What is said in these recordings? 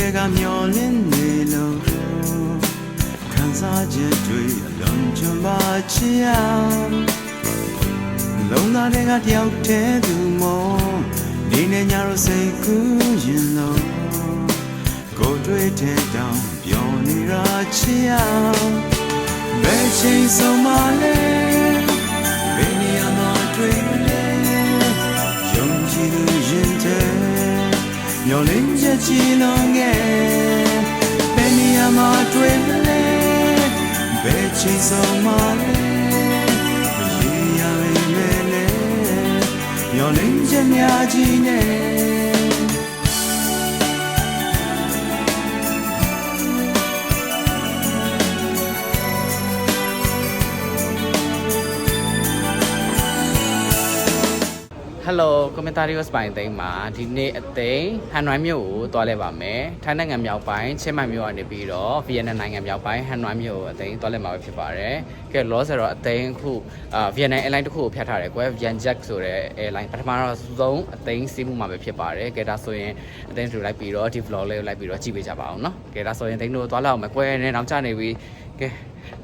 တွေကမျောလင်းနေလို့ခံစားချက်တွေအလုံးချမ်းပါချင်ရလုံးသားတွေကတယောက်တည်းသူမောနေနေညတော့စိတ်ကူးရင်လို့ကိုယ်တွေ့တဲ့တောင်ပြောနေတာချင်ရဘယ်ချိန်ဆုံးမလဲဘယ်နေရာမှာတွေ့မလဲယုံကြည်သူရင်ထဲမျောလင်းချက်ချီလုံးငယ်ဘယ်နေရာမှာတွေ့မလဲဘယ်ချိန်ဆုံးမလဲမရေရပေမဲ့လေမျောလင်းချက်များကြီးနဲ့ဟယ်လိုကွန်မန့်တာရီယိုစပိုင်းသိမ်းမှာဒီနေ့အသိမ်းဟန်နွိုင်းမြို့ကိုတွားလဲပါမယ်ထိုင်းနိုင်ငံမြောက်ပိုင်းချင်းမိုင်မြို့ကနေပြီးတော့ဗီယက်နမ်နိုင်ငံမြောက်ပိုင်းဟန်နွိုင်းမြို့ကိုအသိမ်းတွားလဲမှာပဲဖြစ်ပါတယ်ကဲလောဆယ်တော့အသိမ်းအခုဗီယက်နမ် airline တစ်ခုကိုဖြတ်ထားတယ်ကွယ် Vietjet ဆိုတဲ့ airline ပထမတော့ဆုံးအသိမ်းစီးမှုမှာပဲဖြစ်ပါတယ်ကဲဒါဆိုရင်အသိမ်းတို့လိုက်ပြီးတော့ဒီ vlog လေးကိုလိုက်ပြီးတော့ကြည့်ပေးကြပါအောင်နော်ကဲဒါဆိုရင်အသိမ်းတို့တွားလာအောင်မယ်ကွယ်နဲ့တောင်ချနေပြီကဲ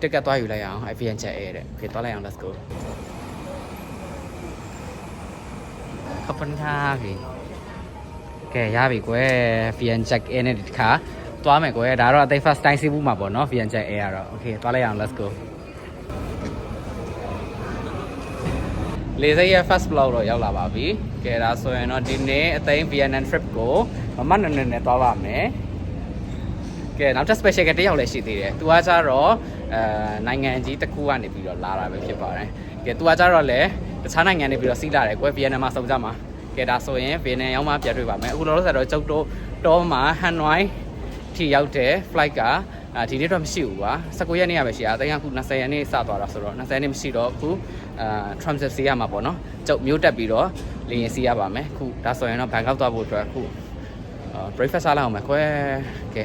တက်ကတ်သွားယူလိုက်အောင် Vietjet air တဲ့ကဲတွားလိုက်အောင် let's goขอบคุณค่ะพี่แกยาพี่ကွယ် Vietjet Air နဲ့ဒီတစ်ခါသွားမယ်ကွယ်ဒါတော့အသိ first time စီးဘူးမှာပေါ့နော် Vietjet Air ကတော့ okay သွားလိုက်အောင် let's go လေဆိပ်ရဲ့ first vlog တော့ရောက်လာပါပြီကဲဒါဆိုရင်တော့ဒီနေ့အသိ Vietnam trip ကိုမမနဲ့နဲ့သွားပါမယ်ကဲနောက်ထပ် special ကတစ်ယောက်လည်းရှိသေးတယ်သူကကြတော့နိုင်ငံကြီးတစ်ခုကနေပြီးတော့လာတာပဲဖြစ်ပါတယ်ကဲသူကကြတော့လည်းတခြားနိုင်ငံနေပြီးတော့စီးလာတယ်ကွယ်ဗီယက်နမ်မှာစုံကြမှာကဲဒါဆိုရင်ဗီယက်နမ်ရောက်မှပြန်တွေ့ပါမယ်အခုလောလောဆယ်တော့ကျုပ်တို့တောမှာဟန်နွိုင်းထိရောက်တဲ့ flight ကဒီနေ့တော့မရှိဘူးကွာ19ရက်နေ့ရပဲရှိတာအသိအခု20ရက်နေ့စသွားတာဆိုတော့20ရက်နေ့မရှိတော့အခုtransit စီးရမှာပေါ့နော်ကျုပ်မျိုးတက်ပြီးတော့လေယာဉ်စီးရပါမယ်အခုဒါဆိုရင်တော့ဘန်ကောက်သွားဖို့အတွက်အခု breakfast စားလိုက်အောင်မယ်ကွယ်ကဲ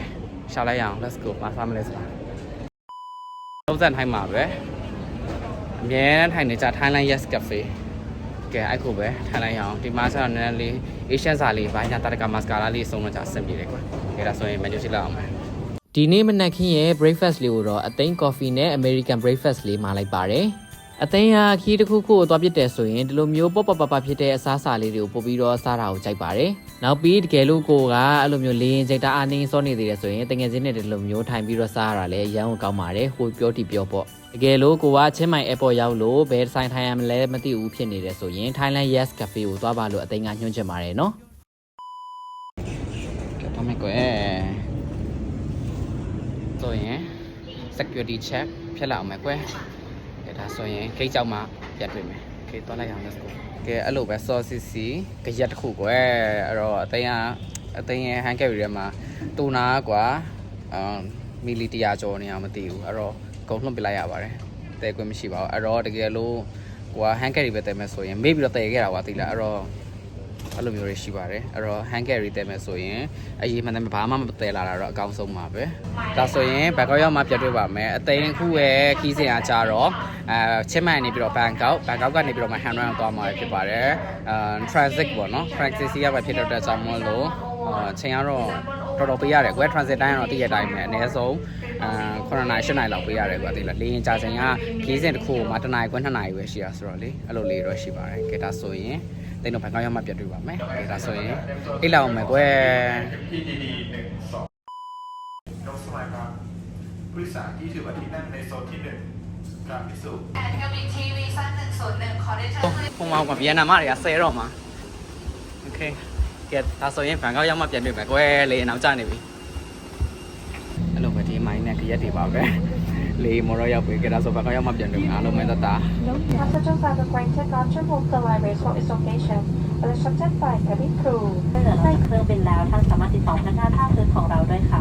ရှာလိုက်ရအောင် let's go ပါစားမလဲဆိုတာလုံးစံထိုင်းမှာပဲအမြဲတမ်းထိုင်နေကြ Thailand Yes Cafe ကဲအဲ့ခုပဲထိုင်လိုက်ရအောင်ဒီမှာကျတော့နည်းနည်းလေး Asian စာလေးဘိုင်းနာတာတကာ mascara လေးစုံတော့ကြအဆင်ပြေတယ်ကွာကဲဒါဆိုရင် menu ရှိလောက်အောင်မယ်ဒီနေ့မနက်ခင်းရဲ့ breakfast လေးကိုတော့အသိန်း coffee နဲ့ American breakfast လေးမှာလိုက်ပါတယ်အသိန်းဟာခီးတစ်ခုခုကိုသွားပြစ်တယ်ဆိုရင်ဒီလိုမျိုးပေါ့ပေါ့ပပဖြစ်တဲ့အစားအစာလေးတွေကိုပို့ပြီးတော့စားတာကိုကြိုက်ပါတယ်နောက်ပြီးတကယ်လို့ကိုကအဲ့လိုမျိုးလေရင်စိတ်တအားနေစောနေသေးတယ်ဆိုရင်တကယ်ချင်းနဲ့ဒီလိုမျိုးထိုင်ပြီးတော့စားရတာလည်းရမ်းကိုကောင်းပါတယ်ဟိုပြောတီပြောပေါ့တကယ်လို့ကိုကချင်းမိုင် airport ရောက်လို့ဘယ်ဆိုင်ထိုင်ရမလဲမသိဘူးဖြစ်နေတယ်ဆိုရင် Thailand Yes Cafe ကိုသွားပါလို့အသိန်းကညွှန်ချင်ပါတယ်နော်ကဲတော့မယ်ကွယ်ဆိုရင် security check ဖြတ်လာအောင်မယ်ကွယ်ကဲဒါဆိုရင်ဂိတ်ကြောက်မှပြန်တွေ့မယ်ကဲသွားလိုက်အောင် let's go ကဲအဲ့လိုပဲ sausage စီကြက်တစ်ခုကွယ်အဲ့တော့အသိန်းရဲ့ hand carry ထဲမှာတူနာကွာမီလီ100ကျော်နေအောင်မသိဘူးအဲ့တော့ကုန်လှုပ်ပြလိုက်ရပါတယ်တဲခွင့်မရှိပါဘူးအဲ့တော့တကယ်လို့ကိုက hand carry ပဲတဲမယ်ဆိုရင်မေ့ပြီးတော့တဲခဲ့တာကွာသိလားအဲ့တော့အဲ့လိုမျိုးတွေရှိပါတယ်အဲ့တော့ hand carry တဲမယ်ဆိုရင်အရေးမှန်တယ်ဘာမှမတဲလာတာတော့အကောင်းဆုံးပါပဲဒါဆိုရင်ဘန်ကောက်ရောက်မှပြတ်တွေ့ပါမယ်အသိန်းခုရဲ့ခီးစဉ်အားကြတော့ချင်းမိုင်နေပြီးတော့ဘန်ကောက်ကနေပြီးတော့မှဟန်နွိုင်းသွားမှာဖြစ်ပါတယ်transit ပေါ့နော် transit စီးရပါဖြစ်တော့တဲ့ကြောင့်မို့လို့ချိန်ကတော့တော်တော်ပေးရတယ်ကွယ် transit တိုင်းကတော့တည့်ရတိုင်းပဲအနည်းဆုံး9နာရီ10နာရီလောက်ပေးရတယ်ကွာသိလားလေရင်ကြာချိန်ကခီးစဉ်တစ်ခုမှာ1နာရီခွဲ2နာရီပဲရှိရဆိုတော့လေအဲ့လိုလေးတော့ရှိပါတယ်ကဲဒါဆိုရင်တိတ်တော့ဘန်ကောက်ရောက်မှပြတ်တွေ့ပါမယ်ကဲဒါဆိုရင်အိတ်လောက်အောင်မယ်ကွယ် PDD 1 2ยกสมัยครับผู้โดยสารที่ถือบัตรที่นั่งในโซนที่1การพิสูจน์กบินทีวีสั้น101ขอได้เชิญ ပုံမှန်ကဗီယက်နမ်တွေက10တော့မှာโอเคကဲဒါဆိုရင်ဘန်ကောက်ရောက်မှပြန်တွေ့မယ်ကွယ်လေနောက်ကျနေပြီအဲ့လိုပဲဒီမိုင်းနဲ့ကြရက်တွေပါပဲလေမော်ရရောက်ပြီကဲဒါဆိုဘန်ကောက်ရောက်မှပြန်တွေ့မယ်အားလုံးပဲတတာ Passengers are requested not to move the arrivals for its location but instructed by cabin crew เหลือในเครื่องบินแล้วท่านสามารถติดต่อพนักงานภาคพื้นของเราด้วยค่ะ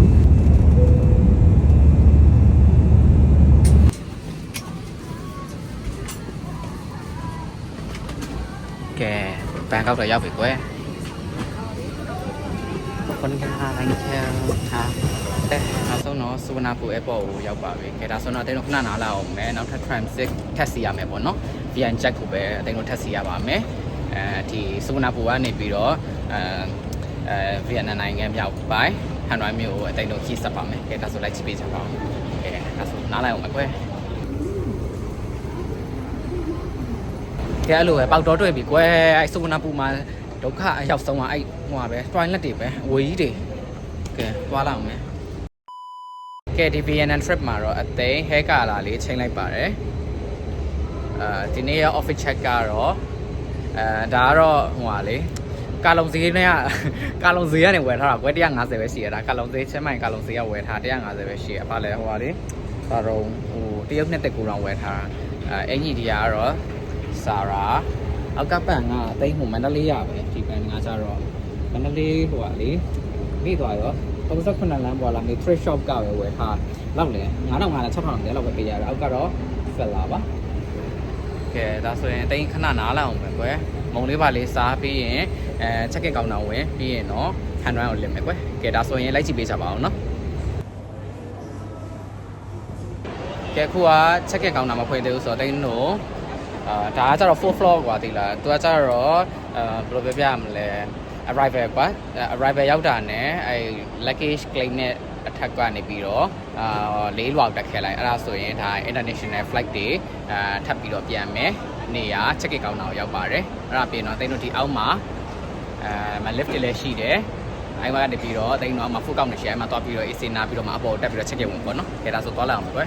ကဲဘန်ကောက်တော့ရောက်ပြီကွယ်ขอบคุณค่ะ thank you ค่ะแต่နောက်ဆုံးတော့စုဝနာပူ airport ကိုရောက်ပါပြီကဲဒါဆိုတော့အတင်းတို့ခဏနားလာအောင်မယ်နောက်ထပ် transit ထက်စီရမယ်ပေါ့နော် Vietjet ကိုပဲအတင်းတို့ထက်စီရပါမယ်ဒီစုဝနာပူကနေပြီးတော့ဗီယက်နမ်နိုင်ငံမြောက်ပိုင်း ဟန်နွိုင်းမြို့ကိုအတိတ်တော့ခီးဆက်ပါမယ်ကဲဒါဆိုလိုက်ကြည့်ပေးကြပါဦးကဲဒါဆိုနားလိုက်အောင်ပဲကွယ်ကဲအဲ့လိုပဲပေါက်တော့တွေ့ပြီကွယ်အဲ့စုဝနာပူမှာဒုက္ခအရောက်ဆုံးကအဲ့ဟိုပါပဲ toilet တွေပဲအဝေးကြီးတွေကဲသွားလာအောင်မယ်ကဲဒီ VNN trip မှာတော့အသိ hair color လေးချိန်လိုက်ပါတယ်ဒီနေ့ရ office check ကတော့ဒါကတော့ဟိုပါလေကာလုံဈေးနဲ့ကာလုံဈေးကနေဝယ်ထားတာကွယ်150ပဲရှိရတာကာလုံဈေးချင်းမိုင်ကာလုံဈေးကဝယ်ထား150ပဲရှိရအဖလည်းဟိုပါလေဒါတော့ဟိုတရုတ်နဲ့တက်ကူတော်ဝယ်ထားတာအင်ကြီးဒီကတော့စာရာအောက်ကပန်ကတိတ်ဟိုမန္တလေးရပဲဒီပန်ကကျတော့မန္တလေးဟိုပါလေမိသွားရော38လမ်းပေါ်လာမေ thrift shop ကပဲဝယ်ထားလောက်လေ9500နဲ့6000တဲလောက်ပဲပေးရတယ်အောက်ကတော့ဖက်လာပါကဲဒါဆိုရင်အသိခဏနားလာအောင်ပဲကွယ်မုံလေးပါလေးစားပြီးရင်ချက်ကေကောင်းတာဝင်ပြီးရင်တော့ဟန်ဒရန်ကိုလစ်မယ်ကွယ်ကဲဒါဆိုရင်လိုက်ကြည့်ပေးကြပါအောင်နော်ကဲခုကချက်ကေကောင်းတာမဖွင့်သေးဘူးဆိုတော့တိန်းတို့ဒါကကျတော့ 4th floor กว่าဒီလားသူကကျတော့ဘယ်လိုပြောပြရမလဲ arrival ကွာ arrival ရောက်တာနဲ့အဲ luggage claim နဲ့အထက်ကနေပြီးတော့၄လွာတက်ခဲ့လိုက်အဲ့ဒါဆိုရင်ဒါ international flight တွေထပ်ပြီးတော့ပြန်မယ်နေရ check in ကောင်းတာကိုရောက်ပါတယ်အဲ့ဒါပြင်တော့တိန်းတို့ဒီအောက်မှာlift တွေလည်းရှိတယ်အဲ့မှာကနေပြီးတော့တိန်းတို့အောက်မှာ food count နဲ့ share မှာတွားပြီးတော့ AC နာပြီးတော့မှအပေါ်တက်ပြီးတော့ check in ဝင်ပေါ့နော်ခဲဒါဆိုသွားလိုက်အောင်ပဲ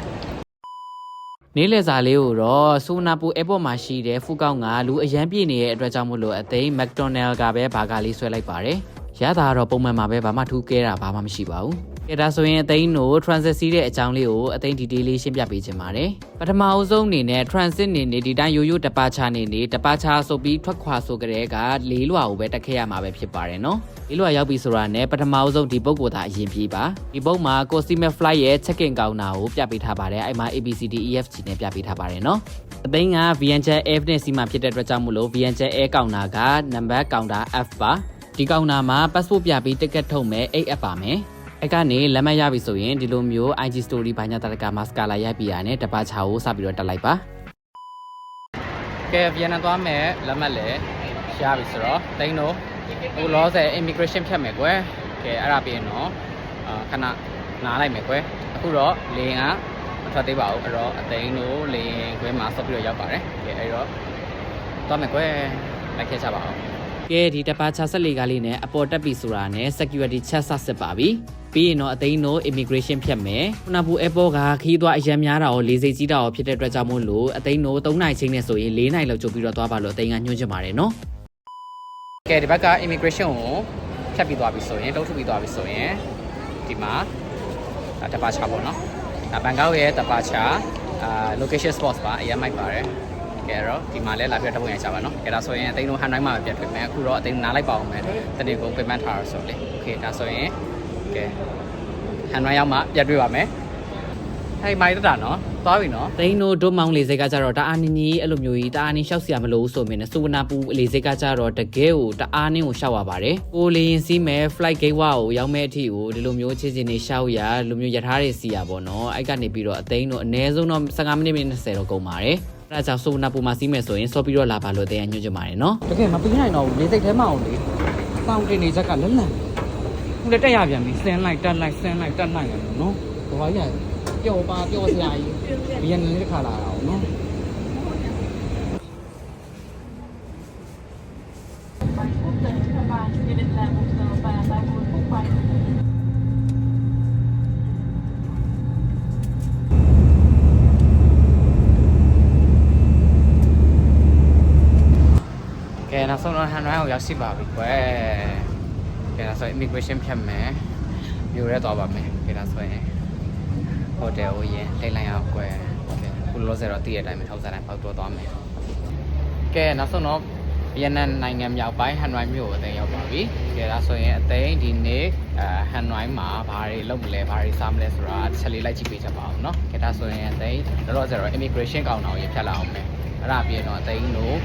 နေ့လယ်စာလေးကိုတော့ဆူနာပူ airport မှာရှိတဲ့ဖူကောက်ငါလူအရန်ပြည့်နေတဲ့အတွက်ကြောင့်မို့လို့အသိန်း McDonald ကပဲဘာကားလေးဆွဲလိုက်ပါတယ်ရတာကတော့ပုံမှန်မှာပဲဘာမှထူးကဲတာဘာမှမရှိပါဘူးကဲဒါဆိုရင်အသိန်းတို့ transit စီးတဲ့အကြောင်းလေးကိုအသိန်း detail လေးရှင်းပြပေးချင်ပါတယ်ပထမအဆုံးအနေနဲ့ transit နေနေဒီတိုင်းရိုးရိုးတပါချာနေနေတပါချာဆိုပြီးထွက်ခွာဆိုကြတဲ့က၄လွာကိုပဲတက်ခဲ့ရမှာပဲဖြစ်ပါတယ်နော်၄လွာရောက်ပြီဆိုတာနဲ့ပထမအဆုံးဒီပုတ်ကိုသာအရင်ပြေးပါဒီပုတ်မှာ Cosmic Flight ရဲ့ check-in ကောင်းတာကိုပြပေးထားပါတယ်အဲ့မှာ ABCDEFG နဲ့ပြပေးထားပါတယ်နော်အသိန်းက VNJet Air နဲ့စီမှာဖြစ်တဲ့အတွက်ကြောင့်မို့လို့ VNJet Air ကောင်းတာက number ကောင်းတာ F ပါဒီကောင်းတာမှာ passport ပြပြီး ticket ထုတ်မယ် 8F ပါမယ်အဲ့ကနေလက်မှတ်ရပြီဆိုရင်ဒီလိုမျိုး IG story ဘာညာတရကမှာ scar လာရိုက်ပြရတယ်တပါချာကိုစပြီးတော့တက်လိုက်ပါကဲ VNN သွားမယ်လက်မှတ်လည်းရပြီဆိုတော့တိန်းတို့ဟိုလောဆယ် immigration ဖြတ်မယ်ကွယ်ကဲအဲ့ဒါပြီးရင်တော့ခဏနားလိုက်မယ်ကွယ်အခုတော့လေကမထွက်သေးပါဘူးအဲ့တော့အသိန်းတို့လေခွဲမှာဆက်ပြီးတော့ရောက်ပါတယ်ကဲအဲ့တော့သွားမယ်ကွယ်လိုက်ခဲ့ကြပါအောင်ကဲဒီတပါချာဆက်လေကားလေးနဲ့အပေါ်တက်ပြီဆိုတာနဲ့ security check ဆက်စစ်ပါပြီပြီးရင်တော့အသိန်းတို့ immigration ဖြတ်မယ်ခုနက airport ကခီးသွားအရန်များတာရောလေစိတ်ကြီးတာရောဖြစ်တဲ့အတွက်ကြောင့်မို့လို့အသိန်းတို့3နိုင်ချင်းနဲ့ဆိုရင်4နိုင်လောက်ကြိုပြီးတော့သွားပါလို့အသိန်းကညွှန်ချင်ပါတယ်နော်ကဲဒီဘက်က immigration ကိုဖြတ်ပြီးသွားပြီဆိုရင်တုံးထုတ်ပြီးသွားပြီဆိုရင်ဒီမှာတပါချာပေါ့နော်ဘန်ကောက်ရဲ့တပါချာlocation spots ပါအရင်မိုက်ပါတယ်ကဲတော့ဒီမှာလဲလာပြီးတော့ပုံရချပါနော်ကဲဒါဆိုရင်အသိန်းတို့ဟန်တိုင်းမှာပြတ်ထွက်မယ်အခုတော့အသိန်းနားလိုက်ပါအောင်မယ်တနေ့ကုန် payment ထားရဆိုလေโอเคဒါဆိုရင်ကဲဟန်တိုင်းရောက်မှပြတ်တွေ့ပါမယ်ဟဲ့မိုက်တာနော်သွားပြီနော်သိန်းတို့ဒုမောင်လေစိတ်ကကြတော့တအားနင်းကြီးအဲ့လိုမျိုးကြီးတအားနင်းရှောက်စရာမလိုဘူးဆိုမြင်နေစူဝနာပူလေစိတ်ကကြတော့တကယ်ကိုတအားနင်းကိုရှောက်ရပါတယ်ကိုလေရင်စီးမယ် flight gate ဝါကိုရောက်မဲ့အထိကိုဒီလိုမျိုးချင်းချင်းနေရှောက်ရလိုမျိုးရထားတွေစီရပေါ့နော်အဲ့ကနေပြီးတော့အသိန်းတို့အနည်းဆုံးတော့15မိနစ်20တော့ကုန်ပါတယ်အဲ့ဒါကြောင့်စူဝနာပူမှာစီးမယ်ဆိုရင်စောပြီးတော့လာပါလို့တရားညွှန်ချင်ပါတယ်နော်တကယ်မပြီးနိုင်တော့ဘူးလေစိတ်ထဲမှာအောင်လေတောင်းတင်နေချက်ကလက်လန့်ခုလည်းတက်ရပြန်ပြီဆင်းလိုက်တက်လိုက်ဆင်းလိုက်တက်လိုက်ရနော်ဘာကြီးရပျော်ပါပျော်စရာကြီးဘီယန်လေးတစ်ခါလာတာအောင်နော်ကဲနောက်ဆုံးတော့ဟန်ရိုင်းကိုရောက်ရှိပါပြီကွယ်ကဲနောက်ဆုံး immigration ဖြတ်မယ်မြို့ရဲသွားပါမယ်ကဲနောက်ဆိုရင်ဟိုတယ်ကိုရင်ထိတ်လိုက်အောင်ကွယ်ခုလောဆယ်တော့တည့်ရတဲ့အတိုင်းပဲထောက်စားတိုင်းပေါက်တော့သွားမယ်ကဲနောက်ဆုံးတော့ဗီယက်နမ်နိုင်ငံမြောက်ပိုင်းဟန်နွိုင်းမြို့ကိုအသိရောက်ပါပြီကဲဒါဆိုရင်အသိဒီနေ့ဟန်နွိုင်းမှာဘာတွေလုပ်မလဲဘာတွေစားမလဲဆိုတာတစ်ချက်လေးလိုက်ကြည့်ပေးကြပါအောင်เนาะကဲဒါဆိုရင်အသိတော့ဆယ်တော့ immigration ကောင်တာကိုရင်ဖြတ်လာအောင်မယ်အဲ့ဒါပြီးတော့အသိတို့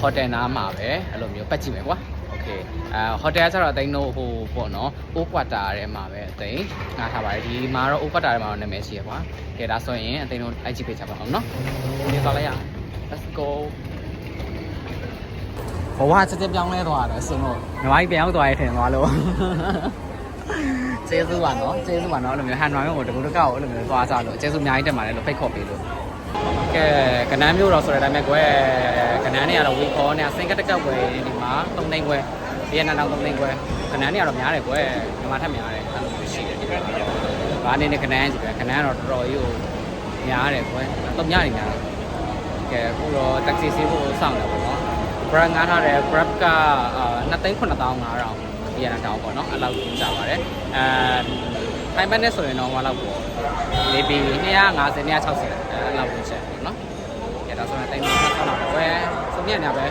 ဟိုတယ်နားမှာပဲအဲ့လိုမျိုးပတ်ကြည့်မယ်ကွာဟိုတယ်ကကျတော့အသိန်းတို့ဟိုပေါ့နော်အိုးကွာတာထဲမှာပဲအသိငါထားပါတယ်ဒီမှာတော့အိုးကွာတာထဲမှာတော့နာမည်ရှိရကွာကဲဒါဆိုရင်အသိန်းတို့လိုက်ကြည့်ပေးကြပါအောင်နော်ဒီသွားလိုက်ရအောင် let's go ဘဝချက်ချက်ပြောင်းလဲသွားတယ်ဆိုတော့ညီမကြီးပြန်ရောက်သွားရထင်သွားလို့ကျေးဇူးပါနော်ကျေးဇူးပါနော်အဲ့လိုမျိုးဟန်နွိုင်းကိုတကူတကောက်အဲ့လိုမျိုးသွားကြလို့ကျေးဇူးအများကြီးတက်ပါတယ်လို့ဖိတ်ခေါ်ပေးလို့ကဲကနန်းမျိုးတော့ဆိုတဲ့အတိုင်းပဲကွယ်ကနန်းနေရတော့ဝီခေါ်နေစင်ကတကက်ွယ်ဒီမှာ3သိန်းခွဲဗီယက်နမ်တော့3သိန်းခွဲကနန်းနေရတော့များတယ်ကွယ်ဒီမှာထက်များတယ်အဲ့လိုမျိုးရှိတယ်ဘာအနေနဲ့ကနန်းကြီးပဲကနန်းတော့တော်တော်ကြီးကိုများတယ်ကွယ်တော့များနေများတယ်ကဲအခုတော့ taxi စီးဖို့စောင့်တယ်ပေါ့နော် Grab ငားထားတယ် Grab က2,950,000ဗီယက်နမ်တောင်းပေါ့နော်အဲ့လောက်ကျပါတယ်ထိုင်ဘက်နဲ့ဆိုရင်တော့ဟိုလောက်ပေါ့နေပြီး250 260အဲ့လောက်ကိုချက်ပေါ့နော်ကဲဒါဆိုရင်တိုင်းမှာဆောက်တော့ပဲစုံမြတ်နေပဲ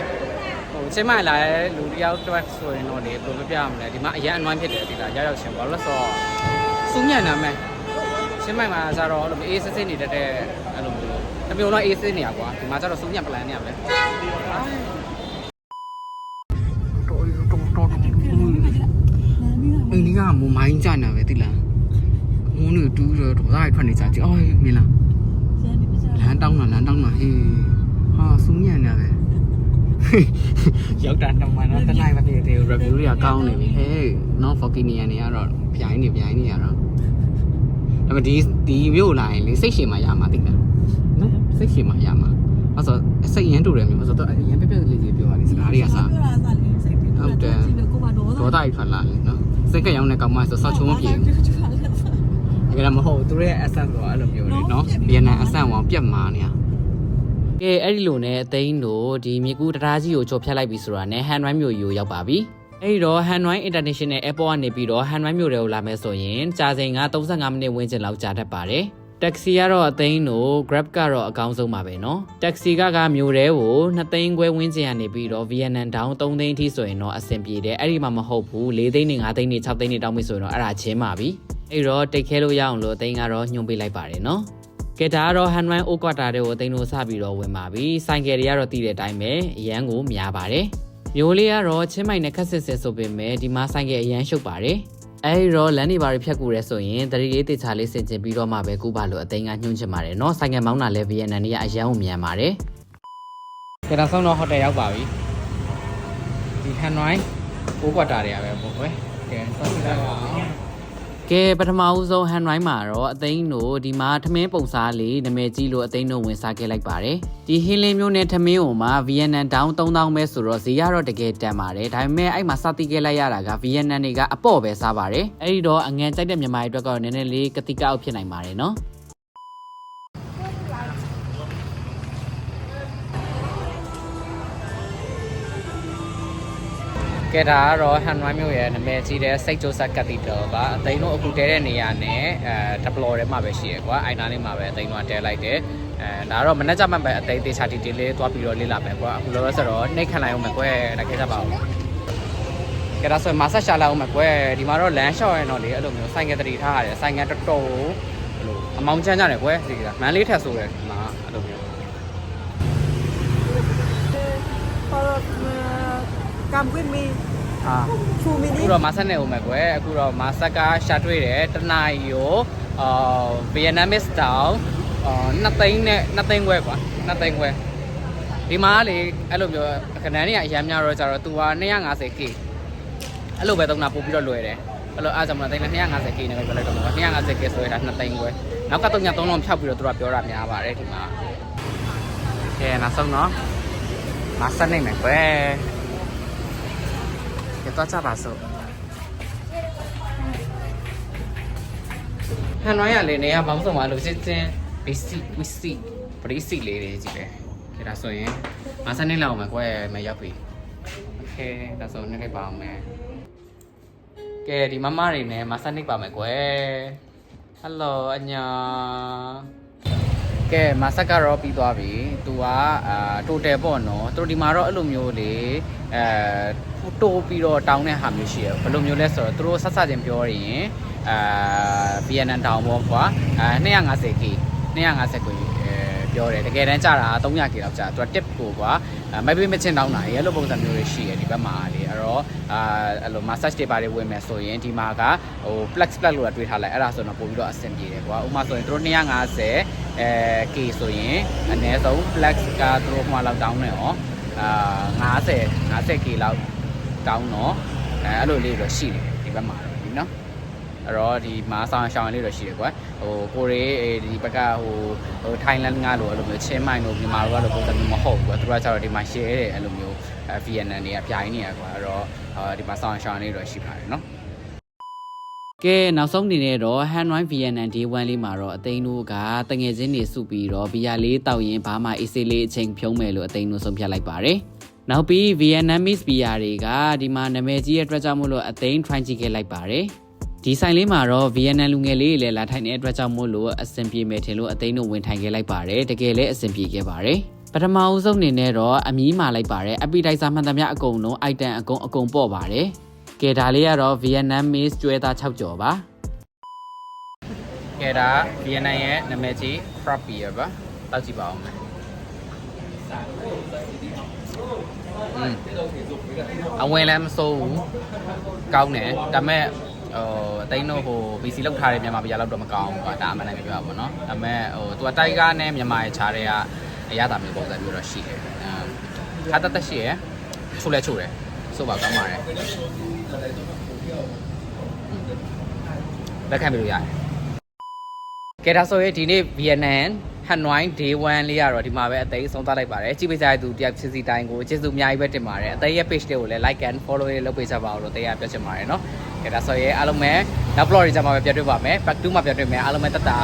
ဟိုချင်းမိုင်လာတဲ့လူတယောက်တွက်ဆိုရင်တော့လေဘယ်လိုပြရမလဲဒီမှာအရန်အနွမ်းဖြစ်တယ်ဒီကရောက်ချင်းပေါ့လို့ဆိုစုံမြတ်နာမယ်ချင်းမိုင်မှာကျတော့အဲ့လိုအေးစစ်စစ်နေတတ်တဲ့အဲ့လိုမျိုးတမျိုးတော့အေးစစ်နေရကွာဒီမှာကျတော့စုံမြတ်ပလန်နေရပဲအင်းဒီကမမိုင်းကြနေပဲတိလားမုန်းနေတူးတော့ဒေါသရိုက်ထွက်နေကြကြအော်မင်းလားလမ်းတောင်းတာဟေးဟာစုံညံ့နေပဲရောက်တာတော့မှတော့တနိုင်မပြေသေးဘူး review တွေကကောင်းနေပြီဟေး non Fokinian နေကတော့ပြိုင်းနေရတော့ဒါပေမဲ့ဒီမြို့လာရင်လေစိတ်ရှည်မှရမှာတိလားနော်စိတ်ရှည်မှရမှာအဲ့ဆိုစိတ်ရမ်းတူတယ်မျိုးဆိုတော့အရင်ပြပြလေးလေးပြောပါလိမ့်စကားတွေကစားဟုတ်တယ်ဒေါသရိုက်ထွက်လာလေနော်စိတ်ကရောင်းတဲ့ကောင်မဆိုဆောက်ချုံမပြေဘူးဒါမဟုတ်သူရဲ့ essence ဆိုတာအဲ့လိုမျိုးလေနော်ဗီယက်နမ် essence ကိုပြတ်မာနေရကဲအဲ့ဒီလိုနဲ့အသိန်းတို့ဒီမြေကူတရားကြီးကိုကြော်ဖြတ်လိုက်ပြီဆိုတာနဲ့ဟန်နွိုင်းမြို့ကြီးကိုရောက်ပါပြီအဲ့ဒီတော့ဟန်နွိုင်း International Airport ကနေပြီးတော့ဟန်နွိုင်းမြို့တွေကိုလာမယ်ဆိုရင်ကြာချိန်က35မိနစ်ဝန်းကျင်လောက်ကြာတတ်ပါတယ်taxi ကတော့အသိန်းတို့ Grab ကတော့အကောင်းဆုံးပါပဲเนาะ taxi ကမြို့တဲကို2သိန်းခွဲဝန်းကျင်ကနေပြီးတော့ Vietnam Down 3သိန်းအထိဆိုရင်တော့အဆင်ပြေတယ်အဲ့ဒီမှာမဟုတ်ဘူး4သိန်းနဲ့5သိန်းနဲ့6သိန်းနဲ့တောင်းပြီဆိုရင်တော့အဲ့ဒါချင်းပါပြီအဲ့တော့တိတ်ခဲလို့ရအောင်လို့အသိန်းကတော့ညွှန်ပေးလိုက်ပါတယ်เนาะကဲဒါကတော့ဟန်နွိုင်းအိုကွာတာတွေကိုအသိန်းတို့စပြီးတော့ဝင်ပါပြီဆိုင်ကယ်တွေကတော့တည်တဲ့အတိုင်းပဲအရန်ကိုများပါတယ်မျိုးလေးကတော့ချင်းမိုင်နဲ့ခက်စစ်စစ်ဆိုပေမဲ့ဒီမှာဆိုင်ကယ်အရန်ရှုပ်ပါတယ်အဲ့တော့လမ်းတွေဘာတွေဖြတ်ကူရဲဆိုရင်တရီလေးတေချာလေးဆင်ကျင်ပြီးတော့မှပဲကူပါလို့အသိန်းကညှို့ချင်ပါတယ်เนาะဆိုင်ကယ်မောင်းတာလည်းဗီယက်နမ်တွေကအရန်ကိုမြန်ပါတယ်ကဲဒါဆုံးတော့ဟိုတယ်ရောက်ပါပြီဒီဟန်နွိုင်းအိုကွာတာတွေကပဲပေါ့ကွယ်ကဲဆက်ကြည့်လိုက်ပါကဲပထမဦးဆုံးဟန်နွိုင်းမှာတော့အသိန်းတို့ဒီမှာထမင်းပုံစားလေးနာမည်ကြီးလို့အသိန်းတို့ဝင်စားခဲ့လိုက်ပါတယ်ဒီဟင်းလင်းမျိုးနဲ့ထမင်းဟိုမှာဗီယက်နမ်တောင်း3000ပဲဆိုတော့ဈေးကတော့တကယ်တန်ပါတယ်ဒါပေမဲ့အဲ့မှာစတိခဲ့လိုက်ရတာကဗီယက်နမ်တွေကအပေါ့ပဲစားပါတယ်အဲ့ဒီတော့အငန်ကြိုက်တဲ့မြန်မာတွေအတွက်ကတော့နည်းနည်းလေးကတိကောက်ဖြစ်နိုင်ပါတယ်နော်ကဲဒါကတော့ဟန်နွိုင်းမြို့ရဲ့နာမည်ကြီးတဲ့စိတ်ကြိုးဆက်ကက်တီတယ်ပါအသိန်းတို့အခုတဲတဲ့နေရာနဲ့တပလော်ထဲမှာပဲရှိရကွာအိုင်နာလေးမှာပဲအသိန်းတို့တဲလိုက်တယ်ဒါကတော့မနေ့ကမှပဲအသိသေးချာတီတီလေးသွားပြီးတော့လေးလာမယ်ကွာအခုလောလောဆယ်တော့နှိတ်ခံလိုက်အောင်မယ်ကွယ်ဒါခဲကြပါဦးကဲဒါဆိုရင်မာဆက်ရှာလိုက်အောင်မယ်ကွယ်ဒီမှာတော့လမ်းလျှောက်ရတော့လေအဲ့လိုမျိုးဆိုင်ကယ်တရီထားရတယ်ဆိုင်ကယ်တော်တော်ဘလို့အမောင်ချမ်းကြတယ်ကွယ်ဒီကမန်းလေးထက်ဆိုတယ်ဒီမှာအဲ့လိုမျိုးCome with me. 2 minutes. အခုတော့မာဆက်နေဦးမယ်ကွယ်အခုတော့မာဆက်ကရှာတွေ့တယ်တနာရီကိုVietnamese down 2သိန်းနဲ့2သိန်းခွဲကွာ2သိန်းခွဲဒီမှာလေအဲ့လိုမျိုးခဏနေကအရမ်းများတော့ကြတော့ तू က 250k အဲ့လိုပဲသုံးတာပို့ပြီးတော့လွယ်တယ်အဲ့လိုအားကြောင့်မသိန်းနဲ့ 250k နဲ့ပဲပြောလိုက်တော့ကွာ 250k ဆိုရတာ2သိန်းခွဲနောက်က3ည3လုံးဖြောက်ပြီးတော့ तू ကပြောတာများပါတယ်ဒီမှာကဲနောက်ဆုံးတော့မာဆက်နေမယ်ကွယ်တော့ကြပါစို့ဟန်နွိုင်းရလေနေရဘာမှမဆုံးပါလို့စစ်ချင်း basic basic လေးတွေကြီးပဲဒါဆိုရင်မဆန်းနေလောက်အောင်မယ်ကွယ်မရောက်ပြီโอเคဒါဆိုနေလိုက်ပါအောင်မယ်ကဲဒီမမတွေနဲ့မဆန်းနေပါမယ်ကွယ်ဟယ်လိုအညာကဲမဆက်ကတော့ပြီးသွားပြီသူကtotal ပေါ့နော်သူဒီမှာတော့အဲ့လိုမျိုးလေတိုးပြီးတော့တောင်းတဲ့ဟာမျိုးရှိရဘယ်လိုမျိုးလဲဆိုတော့သူတို့ဆက်စချင်းပြောရင်ဗီယက်နမ်တောင်ပေါ့ကွာ250k 250ကိုပြောတယ်တကယ်တမ်းကြာတာ 300k လောက်ကြာသူက tip ကိုကွာမိုက်ပေးမချင်းတောင်းတာရဲ့အဲ့လိုပုံစံမျိုးတွေရှိရဒီဘက်မှာလေအဲ့တော့အဲ့လို massage တွေပါတယ်ဝင်မယ်ဆိုရင်ဒီမှာကဟို flex လို့တွေးထားလိုက်အဲ့ဒါဆိုတော့ပို့ပြီးတော့အဆင်ပြေတယ်ကွာဥပမာဆိုရင်သူတို့250k ဆိုရင်အနည်းဆုံး flex ကသူတို့ဟိုလောက်တောင်းနေရော 50k လောက်တောင်းတော့အဲ့လိုလေးတော့ရှိတယ်ဒီဘက်မှာဒီနော်အဲ့တော့ဒီမှာဆောင်းရှောင်းလေးတော့ရှိတယ်ကွာဟိုကိုရီဒီဘက်ကဟိုထိုင်းလန်ကလို့အဲ့လိုမျိုးချင်းမိုင်တို့မြန်မာတို့ကတော့ပုံစံမျိုးမဟုတ်ဘူးကွာသူကကျတော့ဒီမှာ share တယ်အဲ့လိုမျိုးVNN တွေကပြိုင်နေရကွာအဲ့တော့ဒီမှာဆောင်းရှောင်းလေးတော့ရှိပါတယ်နော်ကဲနောက်ဆုံးအနေနဲ့တော့ Hanoi VNN Day 1လေးမှာတော့အသိန်းတို့ကတငယ်ချင်းတွေစုပြီးတော့ဘီယာလေးတောက်ရင်ဘာမှအေးဆေးလေးအချိန်ဖြုံးမယ်လို့အသိန်းတို့ဆုံးဖြတ်လိုက်ပါတယ်နောက်ပြီး Vietnamese ဘီယာတွေကဒီမှာနာမည်ကြီးရဲ့အတွက်ကြောင့်မို့လို့အသိန်း try ကြည့်ခဲ့လိုက်ပါတယ်ဒီဆိုင်လေးမှာတော့ VNN လူငယ်လေးတွေလည်းလာထိုင်တဲ့အတွက်ကြောင့်မို့လို့အဆင်ပြေမယ်ထင်လို့အသိန်းတို့ဝင်ထိုင်ခဲ့လိုက်ပါတယ်တကယ်လည်းအဆင်ပြေခဲ့ပါတယ်ပထမအဆုံးအနေနဲ့တော့အမီးမာလိုက်ပါတယ် appetizer မှန်သမျှအကုန်လုံး item အကုန်ပေါ့ပါတယ်ကဲဒါလေးကတော့ Vietnamese ကျွဲသား6ကြော်ပါကဲဒါ Vietnam ရဲ့နာမည်ကြီး crab beer ပါတောက်ကြည့်ပါအောင်အဝင်လည်းမစိုးဘူးကောင်းတယ်ဒါပေမဲ့အသိန်းတို့ဟို BC လောက်ထားတဲ့မြန်မာပြည်လောက်တော့မကောင်းဘူးကွာဒါအမှန်တမ်းပြောရပါတော့ဒါပေမဲ့ဟိုသူကတိုက်ကားနဲ့မြန်မာရဲ့ခြားတွေကအရသာမျိုးပုံစံမျိုးတော့ရှိတယ်ခါတက်ရှိရယ်ချိုးလဲချိုးတယ်ဆိုပါကောင်းပါတယ်လက်ခံပြလို့ရတယ်ကဲဒါဆိုရင်ဒီနေ့ Vietnam Hanoi Day 1လေးကတော့ဒီမှာပဲအသိဆုံးသတ်လိုက်ပါတယ်ကြည့်ပေးကြတဲ့သူတယောက်ချင်းစီတိုင်းကိုကျေးဇူးအများကြီးပဲတင်ပါတယ်အသိရဲ့ page လေးကိုလည်း like and follow လေးလုပ်ပေးကြပါဦးလို့တရားပြောချင်ပါတယ်เนาะကဲဒါဆိုရင်အားလုံးပဲနောက် vlog တွေကြမှာပဲပြန်တွေ့ပါမယ် back to မှာပြန်တွေ့မယ်အားလုံးပဲတတ်တာ